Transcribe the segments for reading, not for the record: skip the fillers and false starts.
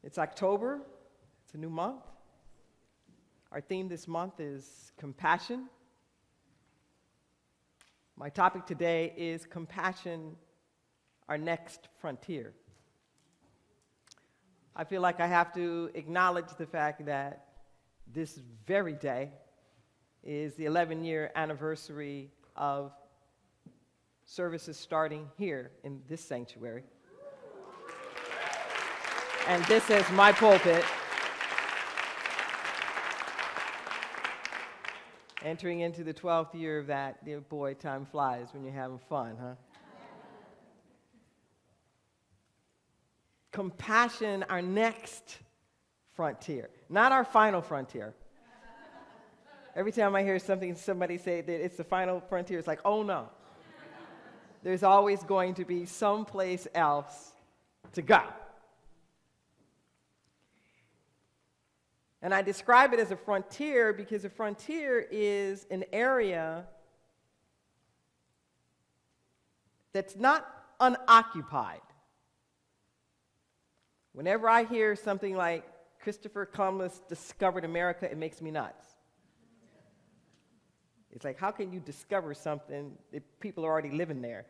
It's October. It's a new month. Our theme this month is compassion. My topic today is compassion, our next frontier. I feel like I have to acknowledge the fact that this very day is the 11-year anniversary of services starting here in this sanctuary. And this is my pulpit. Entering into the 12th year of that, dear boy, time flies when you're having fun, huh? Compassion, our next frontier, not our final frontier. Every time I hear somebody say that it's the final frontier, it's like, oh no. There's always going to be someplace else to go. And I describe it as a frontier because a frontier is an area that's not unoccupied. Whenever I hear something like Christopher Columbus discovered America, it makes me nuts. It's like, how can you discover something if people are already living there?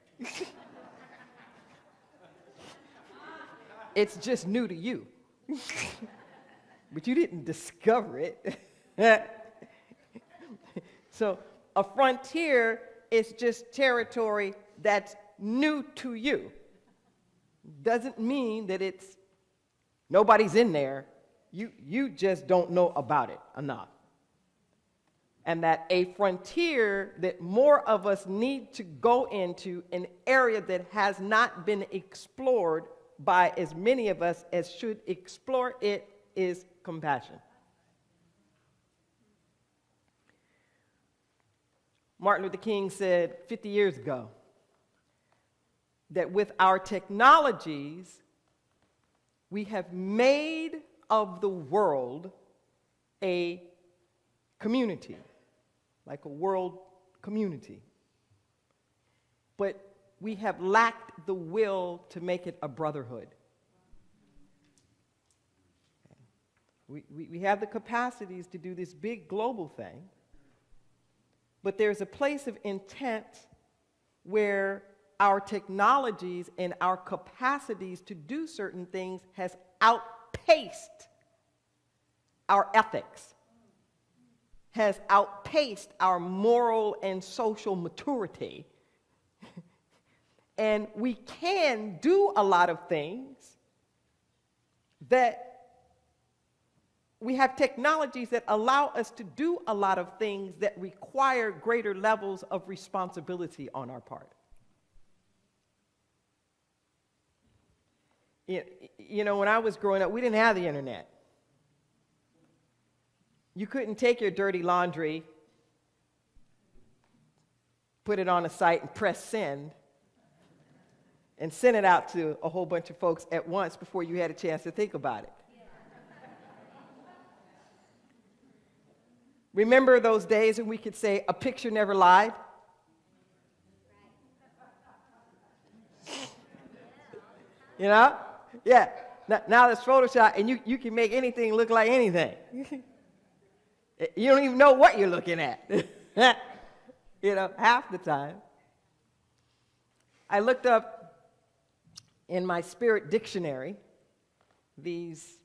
It's just new to you. But you didn't discover it. So a frontier is just territory that's new to you. Doesn't mean that it's nobody's in there. You just don't know about it enough. And that a frontier that more of us need to go into, an area that has not been explored by as many of us as should explore it, is compassion. Martin Luther King said 50 years ago that with our technologies, we have made of the world a community, like a world community. But we have lacked the will to make it a brotherhood. We have the capacities to do this big global thing, but there's a place of intent where our technologies and our capacities to do certain things has outpaced our ethics, has outpaced our moral and social maturity. And we can do a lot of things that we have technologies that allow us to do a lot of things that require greater levels of responsibility on our part. You know, when I was growing up, we didn't have the internet. You couldn't take your dirty laundry, put it on a site and press send, and send it out to a whole bunch of folks at once before you had a chance to think about it. Remember those days when we could say, a picture never lied? You know? Yeah. Now there's Photoshop, and you can make anything look like anything. You don't even know what you're looking at. You know, half the time. I looked up in my Spirit dictionary these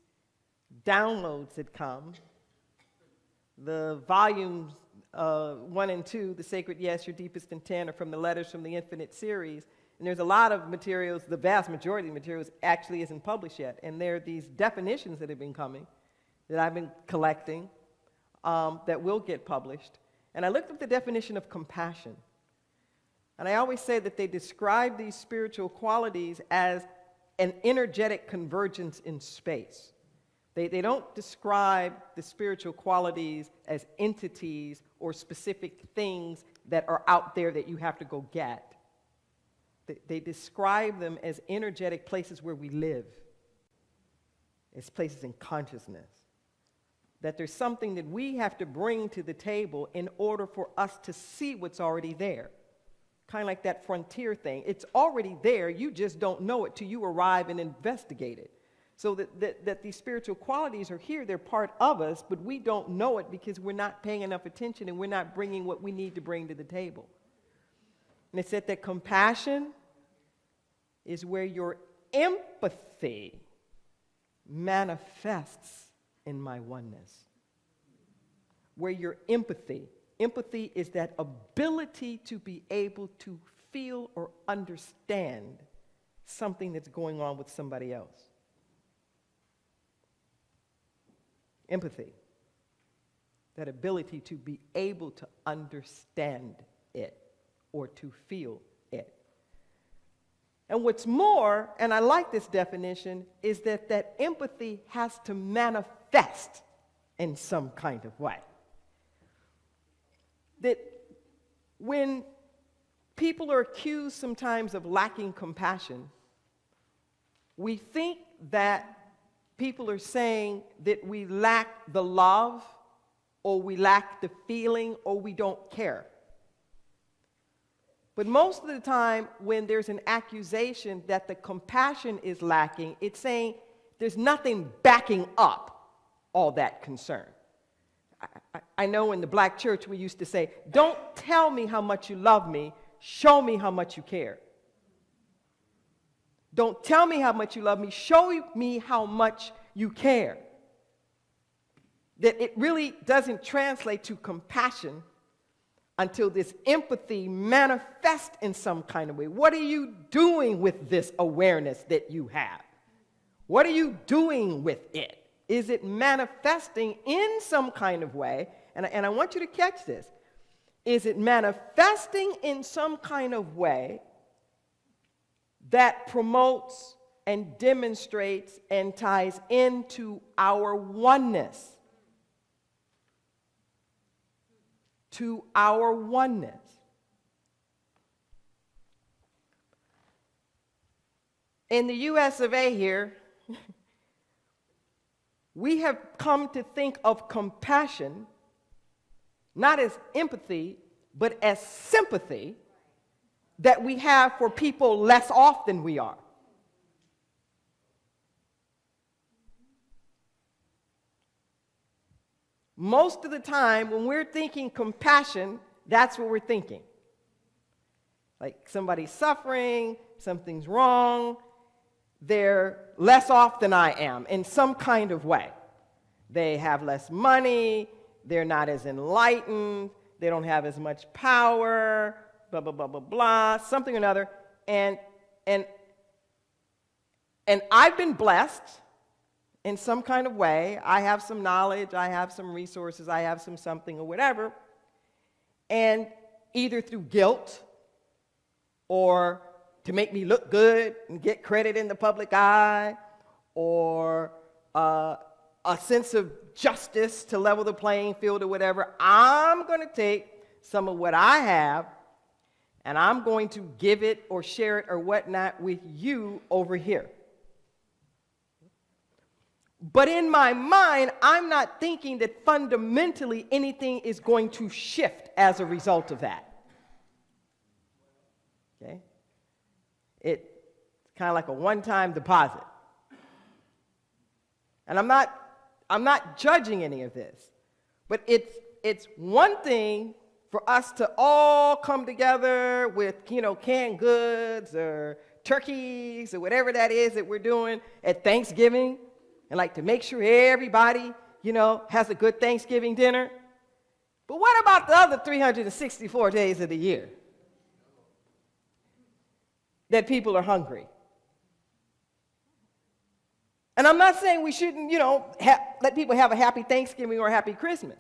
downloads that come. The volumes 1 and 2, The Sacred Yes, Your Deepest Intent, are from the Letters from the Infinite series. And there's a lot of materials, the vast majority of the materials actually isn't published yet. And there are these definitions that have been coming, that I've been collecting, that will get published. And I looked up the definition of compassion. And I always say that they describe these spiritual qualities as an energetic convergence in space. They don't describe the spiritual qualities as entities or specific things that are out there that you have to go get. They describe them as energetic places where we live, as places in consciousness. That there's something that we have to bring to the table in order for us to see what's already there. Kind of like that frontier thing. It's already there, you just don't know it till you arrive and investigate it. So that these spiritual qualities are here, they're part of us, but we don't know it because we're not paying enough attention and we're not bringing what we need to bring to the table. And it said that compassion is where your empathy manifests in my oneness. Where your empathy is that ability to be able to feel or understand something that's going on with somebody else. Empathy. That ability to be able to understand it or to feel it. And what's more, and I like this definition, is that empathy has to manifest in some kind of way. That when people are accused sometimes of lacking compassion, we think that people are saying that we lack the love, or we lack the feeling, or we don't care. But most of the time, when there's an accusation that the compassion is lacking, it's saying there's nothing backing up all that concern. I know in the black church we used to say, don't tell me how much you love me, show me how much you care. Don't tell me how much you love me, show me how much you care. That it really doesn't translate to compassion until this empathy manifests in some kind of way. What are you doing with this awareness that you have? What are you doing with it? Is it manifesting in some kind of way? And I want you to catch this. Is it manifesting in some kind of way that promotes and demonstrates and ties into our oneness? To our oneness. In the US of A here, we have come to think of compassion not as empathy, but as sympathy that we have for people less off than we are. Most of the time, when we're thinking compassion, that's what we're thinking. Like somebody's suffering, something's wrong, they're less off than I am in some kind of way. They have less money, they're not as enlightened, they don't have as much power, blah, blah, blah, blah, blah, something or another. And I've been blessed in some kind of way. I have some knowledge, I have some resources, I have some something or whatever. And either through guilt or to make me look good and get credit in the public eye, or a sense of justice to level the playing field or whatever, I'm going to take some of what I have and I'm going to give it or share it or whatnot with you over here. But in my mind, I'm not thinking that fundamentally anything is going to shift as a result of that. Okay? It's kind of like a one-time deposit. And I'm not judging any of this, but it's one thing for us to all come together with, canned goods or turkeys or whatever that is that we're doing at Thanksgiving, and like to make sure everybody, has a good Thanksgiving dinner. But what about the other 364 days of the year that people are hungry? And I'm not saying we shouldn't, let people have a happy Thanksgiving or a happy Christmas.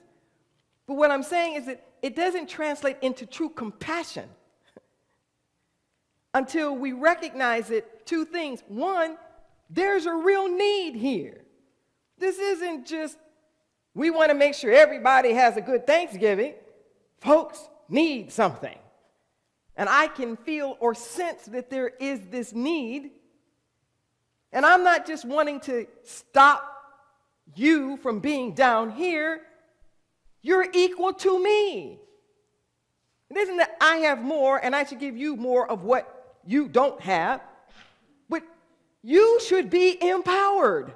But what I'm saying is that it doesn't translate into true compassion until we recognize it. Two things. One, there's a real need here. This isn't just, we want to make sure everybody has a good Thanksgiving. Folks need something. And I can feel or sense that there is this need. And I'm not just wanting to stop you from being down here. You're equal to me. It isn't that I have more and I should give you more of what you don't have, but You should be empowered.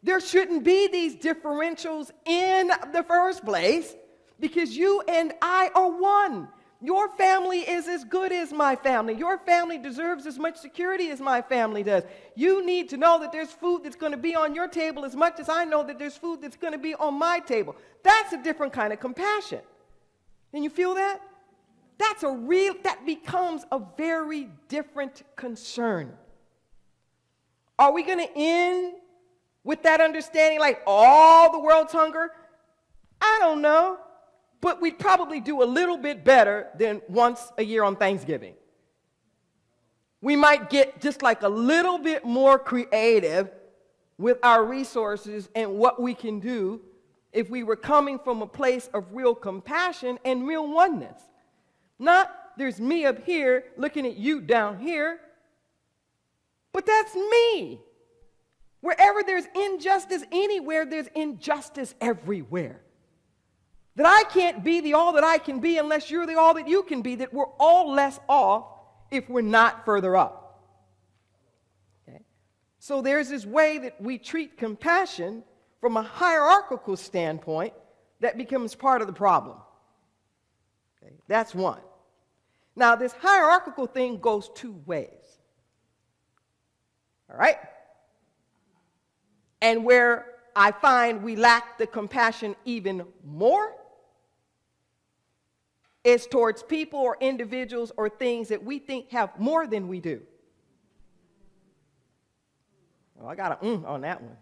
There shouldn't be these differentials in the first place because you and I are one. Your family is as good as my family. Your family deserves as much security as my family does. You need to know that there's food that's going to be on your table as much as I know that there's food that's going to be on my table. That's a different kind of compassion. Can you feel that? That becomes a very different concern. Are we going to end with that understanding like all the world's hunger? I don't know. But we'd probably do a little bit better than once a year on Thanksgiving. We might get just like a little bit more creative with our resources and what we can do if we were coming from a place of real compassion and real oneness. Not there's me up here looking at you down here, but that's me. Wherever there's injustice anywhere, there's injustice everywhere. That I can't be the all that I can be unless you're the all that you can be, that we're all less off if we're not further up. Okay? So there's this way that we treat compassion from a hierarchical standpoint that becomes part of the problem. Okay? That's one. Now, this hierarchical thing goes two ways. All right? And where I find we lack the compassion even more is towards people or individuals or things that we think have more than we do. Oh, I got a on that one.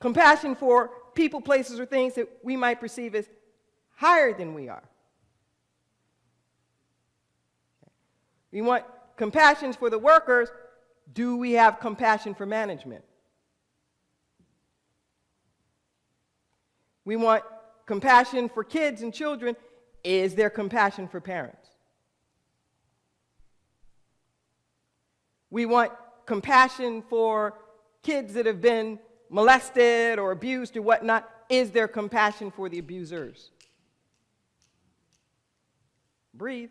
Compassion for people, places, or things that we might perceive as higher than we are. We want compassion for the workers. Do we have compassion for management? We want compassion for kids and children. Is there compassion for parents? We want compassion for kids that have been molested or abused or whatnot. Is there compassion for the abusers? Breathe.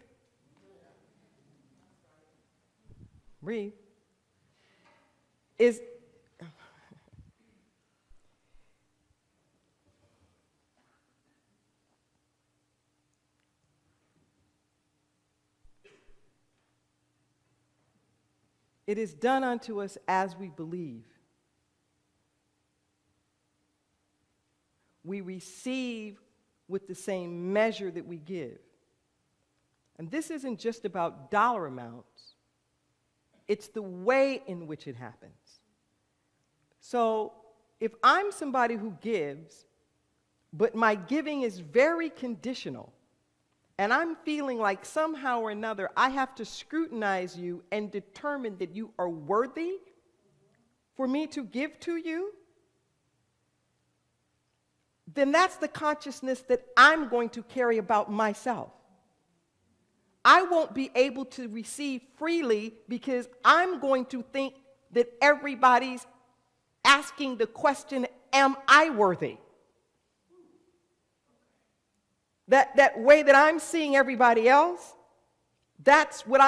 Breathe. It is done unto us as we believe. We receive with the same measure that we give. And this isn't just about dollar amounts. It's the way in which it happens. So if I'm somebody who gives, but my giving is very conditional, and I'm feeling like somehow or another I have to scrutinize you and determine that you are worthy for me to give to you, then that's the consciousness that I'm going to carry about myself. I won't be able to receive freely because I'm going to think that everybody's asking the question, am I worthy? That way that I'm seeing everybody else, that's what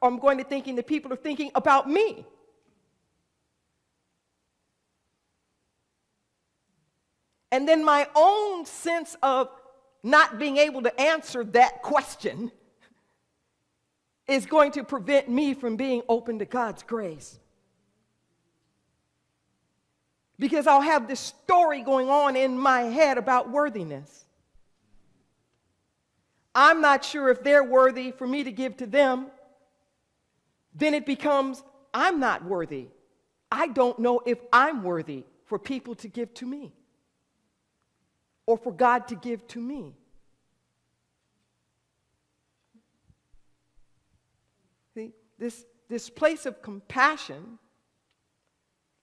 I'm going to thinking that people are thinking about me. And then my own sense of not being able to answer that question is going to prevent me from being open to God's grace. Because I'll have this story going on in my head about worthiness. I'm not sure if they're worthy for me to give to them. Then it becomes, I'm not worthy. I don't know if I'm worthy for people to give to me or for God to give to me. See, this place of compassion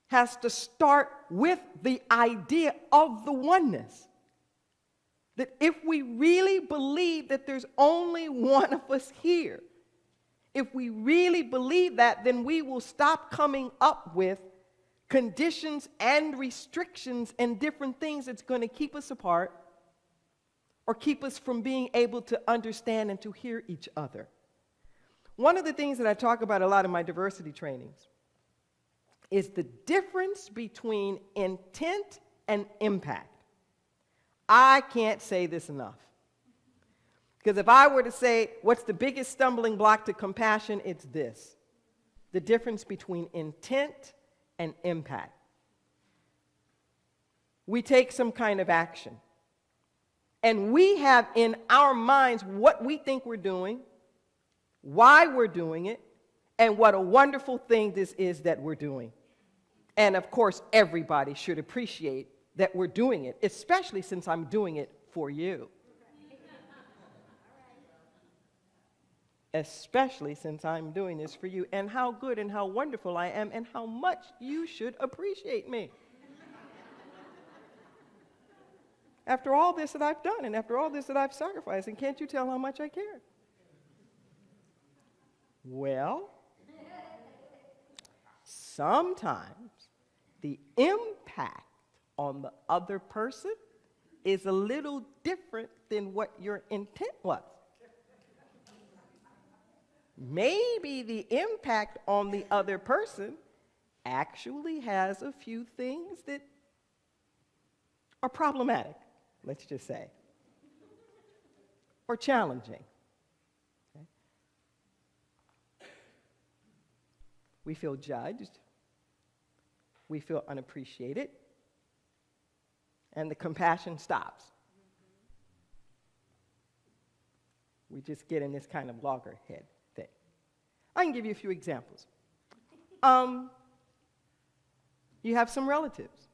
has to start with the idea of the oneness. That if we really believe that there's only one of us here, if we really believe that, then we will stop coming up with conditions and restrictions and different things that's going to keep us apart or keep us from being able to understand and to hear each other. One of the things that I talk about a lot in my diversity trainings is the difference between intent and impact. I can't say this enough. Because if I were to say, what's the biggest stumbling block to compassion, it's this: the difference between intent and impact. We take some kind of action, and we have in our minds what we think we're doing, why we're doing it, and what a wonderful thing this is that we're doing. And of course, everybody should appreciate that we're doing it, especially since I'm doing it for you. Especially since I'm doing this for you, and how good and how wonderful I am, and how much you should appreciate me. After all this that I've done, and after all this that I've sacrificed, and can't you tell how much I care? Well, sometimes the impact on the other person is a little different than what your intent was. Maybe the impact on the other person actually has a few things that are problematic, let's just say, or challenging. Okay? We feel judged, we feel unappreciated, and the compassion stops. We just get in this kind of loggerhead thing. I can give you a few examples. You have some relatives,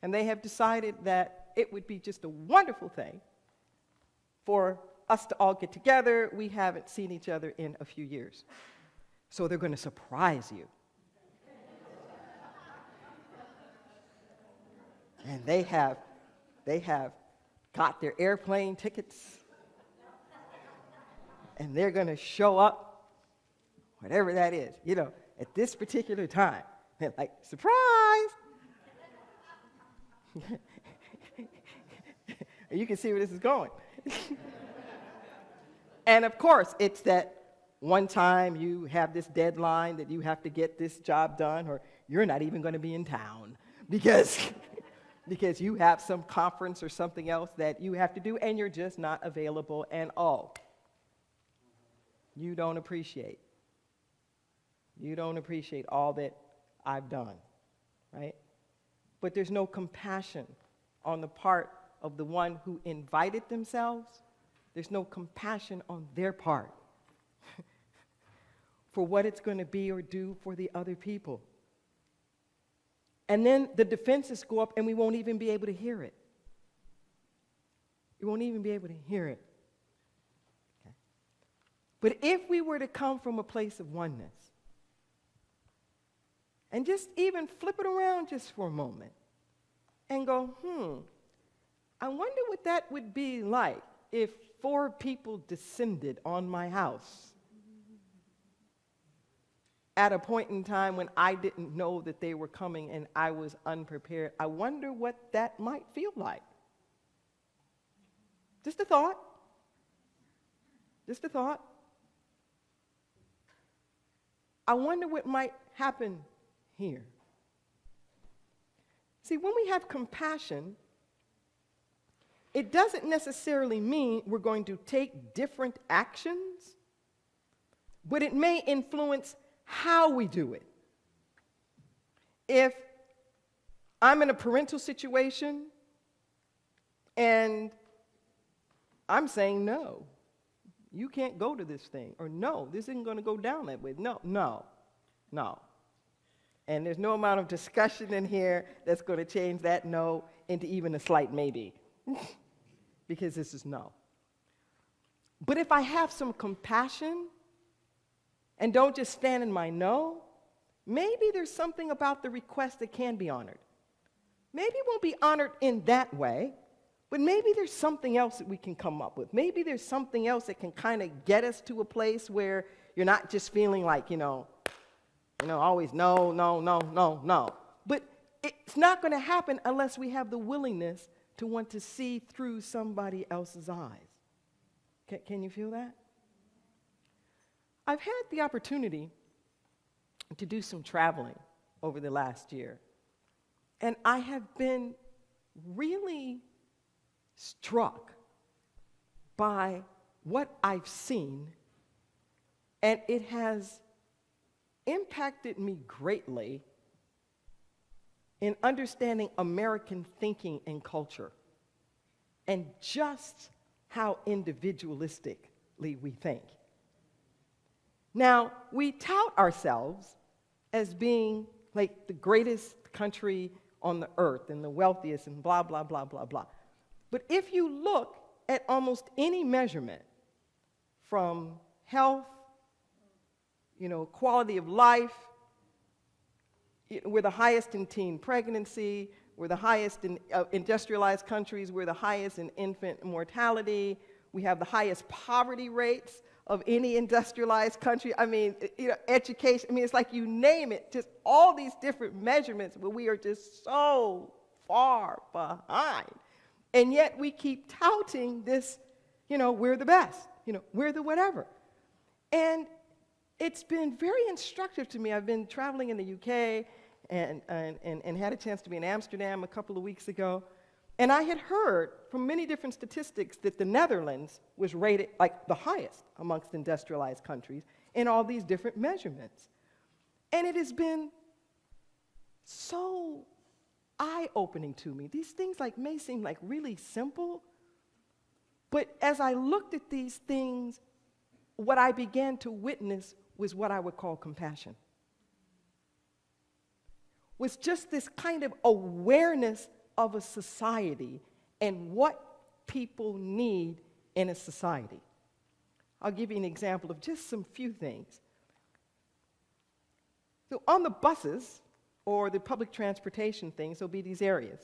and they have decided that it would be just a wonderful thing for us to all get together. We haven't seen each other in a few years, so they're going to surprise you. And they have got their airplane tickets, and they're going to show up, whatever that is, at this particular time. They're like, surprise! You can see where this is going. And of course, it's that one time you have this deadline that you have to get this job done, or you're not even going to be in town because you have some conference or something else that you have to do, and you're just not available, and you don't appreciate. You don't appreciate all that I've done, right? But there's no compassion on the part of the one who invited themselves. There's no compassion on their part for what it's going to be or do for the other people. And then the defenses go up, and we won't even be able to hear it. You won't even be able to hear it. Okay. But if we were to come from a place of oneness, and just even flip it around just for a moment, and go, I wonder what that would be like if 4 people descended on my house at a point in time when I didn't know that they were coming and I was unprepared. I wonder what that might feel like. Just a thought. Just a thought. I wonder what might happen here. See, when we have compassion, it doesn't necessarily mean we're going to take different actions, but it may influence how we do it. If I'm in a parental situation and I'm saying, no, you can't go to this thing, or no, this isn't going to go down that way. No. And there's no amount of discussion in here that's going to change that no into even a slight maybe, because this is no. But if I have some compassion and don't just stand in my no, maybe there's something about the request that can be honored. Maybe it won't be honored in that way, but maybe there's something else that we can come up with. Maybe there's something else that can kind of get us to a place where you're not just feeling like, always no. But it's not going to happen unless we have the willingness to want to see through somebody else's eyes. Can you feel that? I've had the opportunity to do some traveling over the last year, and I have been really struck by what I've seen, and it has impacted me greatly in understanding American thinking and culture, and just how individualistically we think. Now, we tout ourselves as being like the greatest country on the earth and the wealthiest and blah, blah, blah, blah, blah. But if you look at almost any measurement, from health, quality of life, we're the highest in teen pregnancy, we're the highest in industrialized countries, we're the highest in infant mortality, we have the highest poverty rates of any industrialized country. I mean, education, it's like you name it, just all these different measurements where we are just so far behind. And yet we keep touting this, we're the best, we're the whatever. And it's been very instructive to me. I've been traveling in the UK and had a chance to be in Amsterdam a couple of weeks ago. And I had heard from many different statistics that the Netherlands was rated like the highest amongst industrialized countries in all these different measurements. And it has been so eye-opening to me. These things may seem like really simple, but as I looked at these things, what I began to witness was what I would call compassion. Was just this kind of awareness of a society and what people need in a society. I'll give you an example of just some few things. So on the buses or the public transportation things, there'll be these areas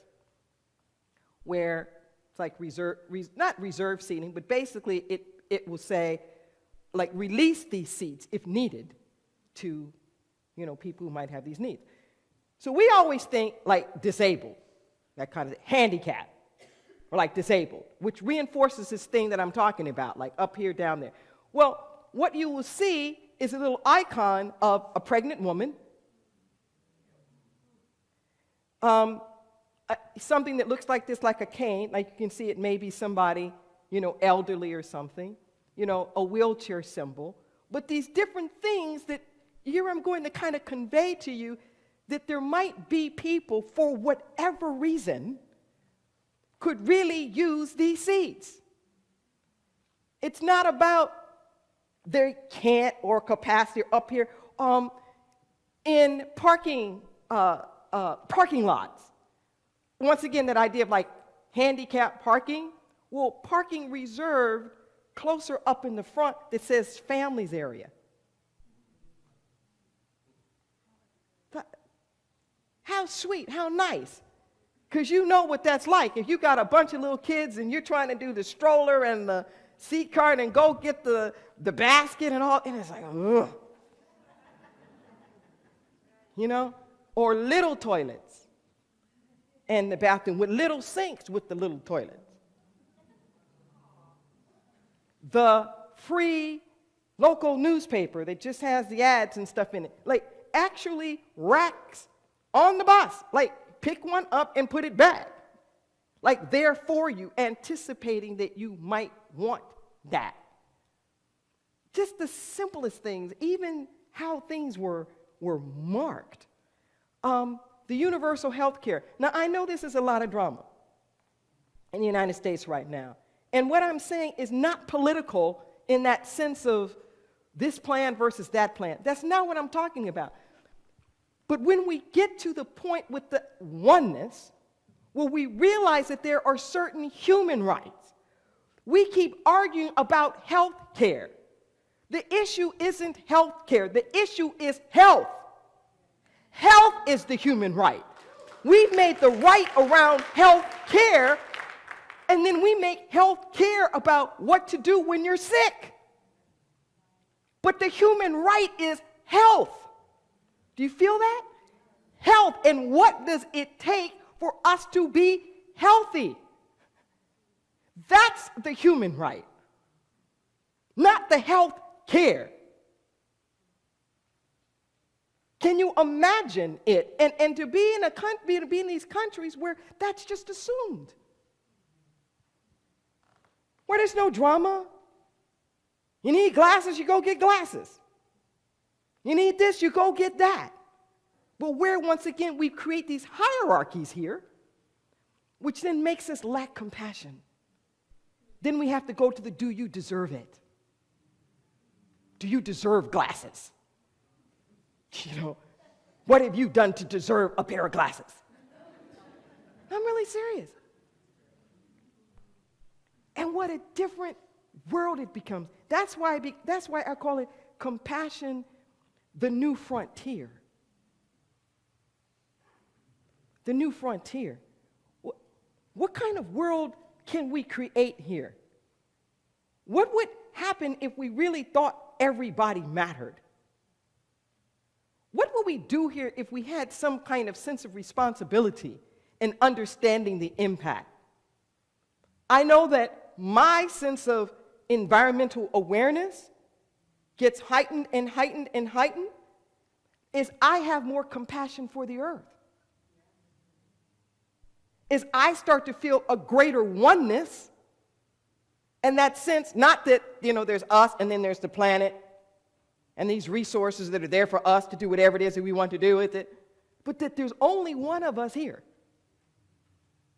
where it's like not reserve seating, but basically it will say, release these seats if needed to, people who might have these needs. So we always think disabled, that kind of handicap, or disabled, which reinforces this thing that I'm talking about, up here, down there. Well, what you will see is a little icon of a pregnant woman, something that looks like this, like a cane, you can see it may be somebody, elderly or something, a wheelchair symbol. But these different things that here I'm going to kind of convey to you that there might be people, for whatever reason, could really use these seats. It's not about they can't or capacity up here. In parking lots, once again, that idea of handicap parking, well, parking reserved closer up in the front that says families area. How sweet, how nice. Because you know what that's like. If you got a bunch of little kids and you're trying to do the stroller and the seat cart and go get the basket and all, and it's like, ugh. Or little toilets and the bathroom with little sinks with the little toilets. The free local newspaper that just has the ads and stuff in it, actually racks on the bus, pick one up and put it back, there for you, anticipating that you might want that. Just the simplest things, even how things were marked. The universal health care. Now, I know this is a lot of drama in the United States right now. And what I'm saying is not political in that sense of this plan versus that plan. That's not what I'm talking about. But when we get to the point with the oneness, where we realize that there are certain human rights, we keep arguing about health care. The issue isn't health care. The issue is health. Health is the human right. We've made the right around health care, and then we make health care about what to do when you're sick. But the human right is health. Do you feel that? Health. And what does it take for us to be healthy? That's the human right, not the health care. Can you imagine it? And to be in these countries where that's just assumed. Where there's no drama. You need glasses, you go get glasses. You need this, you go get that. But where, once again, we create these hierarchies here, which then makes us lack compassion. Then we have to go to the do you deserve it? Do you deserve glasses? You know, what have you done to deserve a pair of glasses? I'm really serious. And what a different world it becomes. That's why I call it compassion, the new frontier. The new frontier. What kind of world can we create here? What would happen if we really thought everybody mattered? What would we do here if we had some kind of sense of responsibility and understanding the impact? I know that my sense of environmental awareness gets heightened and heightened and heightened as I have more compassion for the earth. As I start to feel a greater oneness, and that sense, not that, there's us and then there's the planet and these resources that are there for us to do whatever it is that we want to do with it, but that there's only one of us here.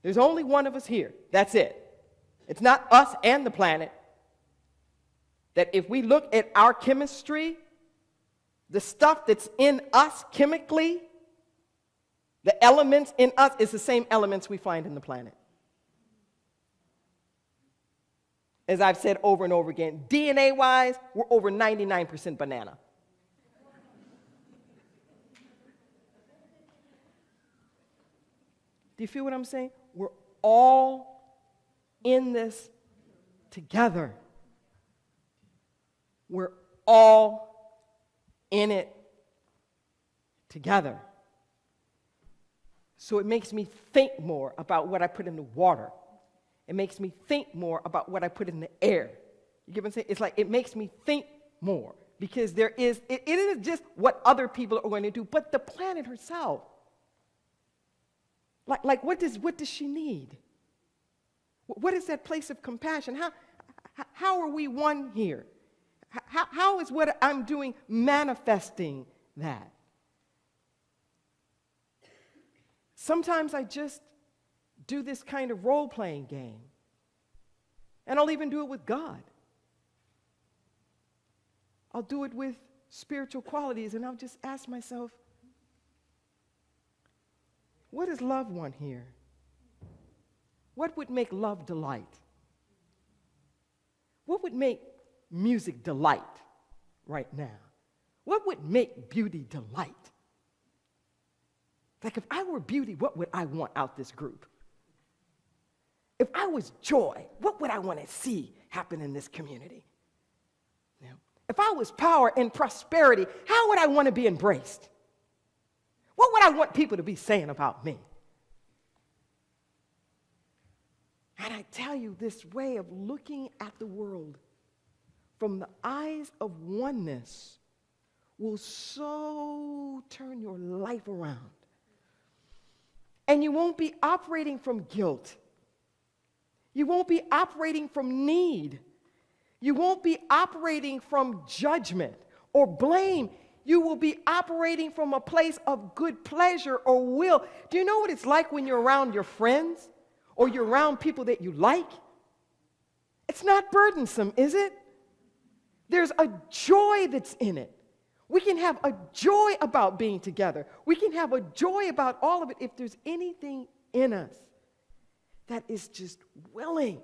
There's only one of us here. That's it. It's not us and the planet. That if we look at our chemistry, the stuff that's in us chemically, the elements in us is the same elements we find in the planet. As I've said over and over again, DNA-wise, we're over 99% banana. Do you feel what I'm saying? We're all in this together. We're all in it together. So it makes me think more about what I put in the water. It makes me think more about what I put in the air. You get what I'm saying? It's like it makes me think more because it isn't just what other people are going to do, but the planet herself. Like what does she need? What is that place of compassion? How are we one here? How is what I'm doing manifesting that? Sometimes I just do this kind of role-playing game. And I'll even do it with God. I'll do it with spiritual qualities, and I'll just ask myself, what does love want here? What would make love delight? What would make music delight right now? What would make beauty delight? Like if I were beauty, what would I want out this group? If I was joy, what would I want to see happen in this community? You know, if I was power and prosperity, how would I want to be embraced? What would I want people to be saying about me? And I tell you, this way of looking at the world from the eyes of oneness will so turn your life around. And you won't be operating from guilt. You won't be operating from need. You won't be operating from judgment or blame. You will be operating from a place of good pleasure or will. Do you know what it's like when you're around your friends or you're around people that you like? It's not burdensome, is it? There's a joy that's in it. We can have a joy about being together. We can have a joy about all of it if there's anything in us that is just willing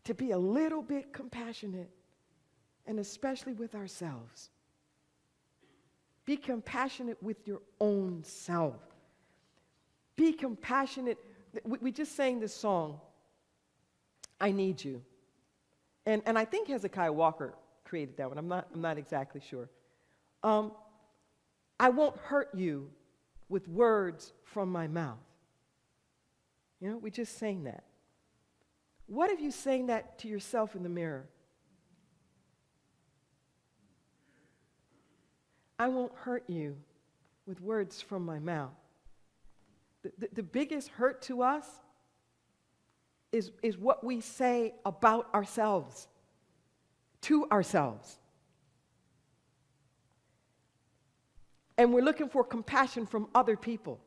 to be a little bit compassionate, and especially with ourselves. Be compassionate with your own self. Be compassionate. We just sang this song, I Need You. And I think Hezekiah Walker created that one. I'm not exactly sure. I won't hurt you with words from my mouth. You know, we just sang that. What if you sang that to yourself in the mirror? I won't hurt you with words from my mouth. The biggest hurt to us is what we say about ourselves, to ourselves. And we're looking for compassion from other people.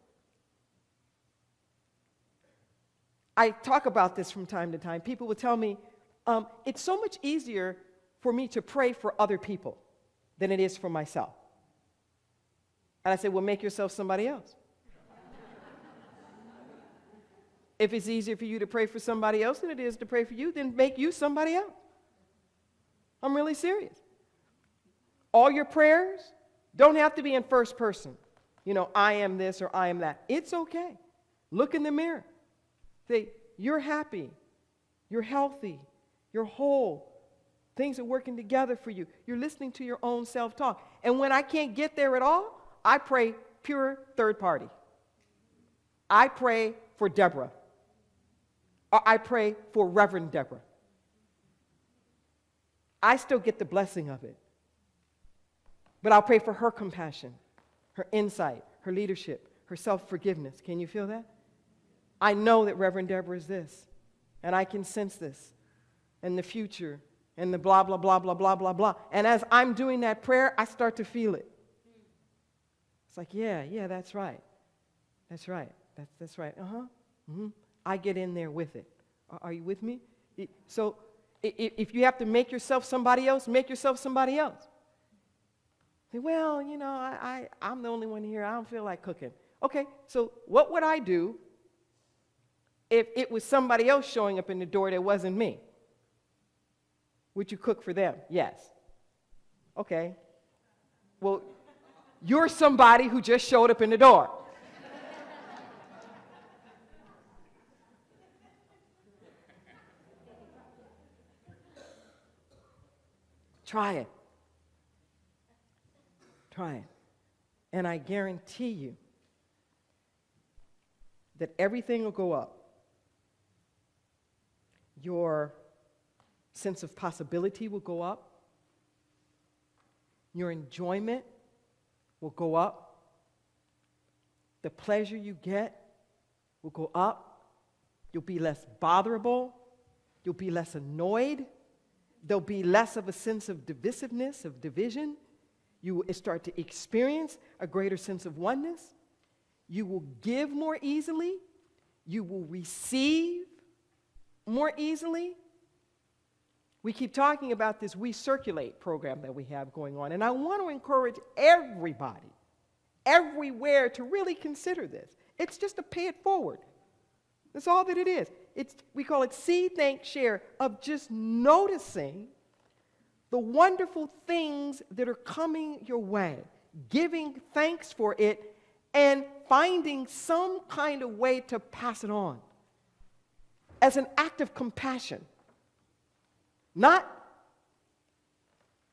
I talk about this from time to time. People will tell me, it's so much easier for me to pray for other people than it is for myself. And I say, well, make yourself somebody else. If it's easier for you to pray for somebody else than it is to pray for you, then make you somebody else. I'm really serious. All your prayers don't have to be in first person. You know, I am this or I am that. It's okay. Look in the mirror. Say, you're happy. You're healthy. You're whole. Things are working together for you. You're listening to your own self-talk. And when I can't get there at all, I pray pure third party. I pray for Deborah. Or I pray for Reverend Deborah. I still get the blessing of it. But I'll pray for her compassion, her insight, her leadership, her self-forgiveness. Can you feel that? I know that Reverend Deborah is this, and I can sense this, and the future, and the blah, blah, blah, blah, blah, blah, blah. And as I'm doing that prayer, I start to feel it. It's like, yeah, that's right. That's right. That's right. Mm-hmm. I get in there with it. Are you with me? So if you have to make yourself somebody else, make yourself somebody else. Say, well, you know, I'm the only one here. I don't feel like cooking. Okay, so what would I do if it was somebody else showing up in the door that wasn't me? Would you cook for them? Yes. Okay. Well, you're somebody who just showed up in the door. Try it. Try it. And I guarantee you that everything will go up. Your sense of possibility will go up. Your enjoyment will go up. The pleasure you get will go up. You'll be less botherable. You'll be less annoyed. There'll be less of a sense of divisiveness, of division. You will start to experience a greater sense of oneness. You will give more easily. You will receive more easily. We keep talking about this We Circulate program that we have going on, and I want to encourage everybody, everywhere, to really consider this. It's just a pay it forward. That's all that it is. We call it See, Thank, Share, of just noticing the wonderful things that are coming your way, giving thanks for it, and finding some kind of way to pass it on as an act of compassion. Not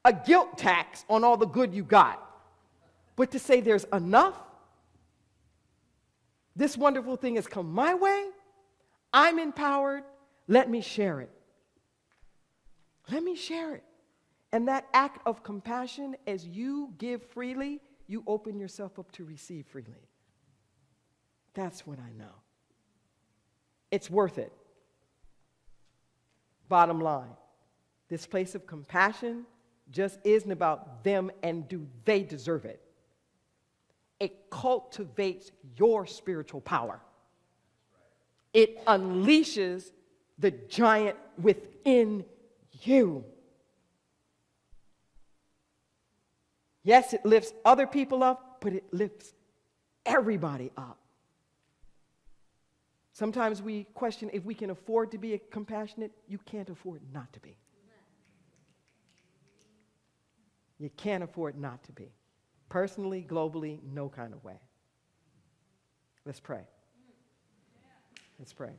a guilt tax on all the good you got, but to say there's enough. This wonderful thing has come my way. I'm empowered. Let me share it. Let me share it. And that act of compassion, as you give freely, you open yourself up to receive freely. That's what I know. It's worth it. Bottom line, this place of compassion just isn't about them and do they deserve it. It cultivates your spiritual power. It unleashes the giant within you. Yes, it lifts other people up, but it lifts everybody up. Sometimes we question if we can afford to be compassionate. You can't afford not to be. You can't afford not to be. Personally, globally, no kind of way. Let's pray. Let's pray.